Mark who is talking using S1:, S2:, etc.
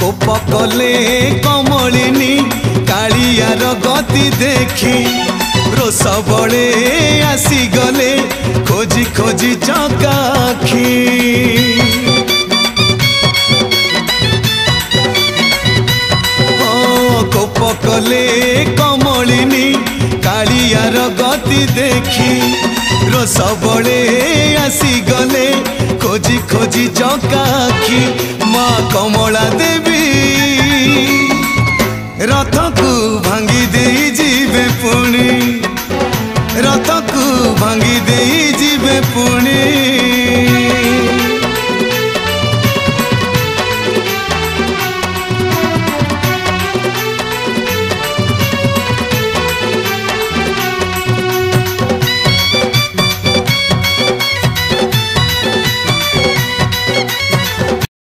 S1: कोप कले कमलिनी कालियार गति देखी रोष बड़े आसी गले खोजी खोजी चकाखी। कोप कले कमलिनी कालियार गति देखी रोष बड़े आसी गले खोजी खोजी चकाखी। माँ कमला देवी रथ को भांगी दे जीवे पुणी रथ को भांगी दे जीवे पुणी।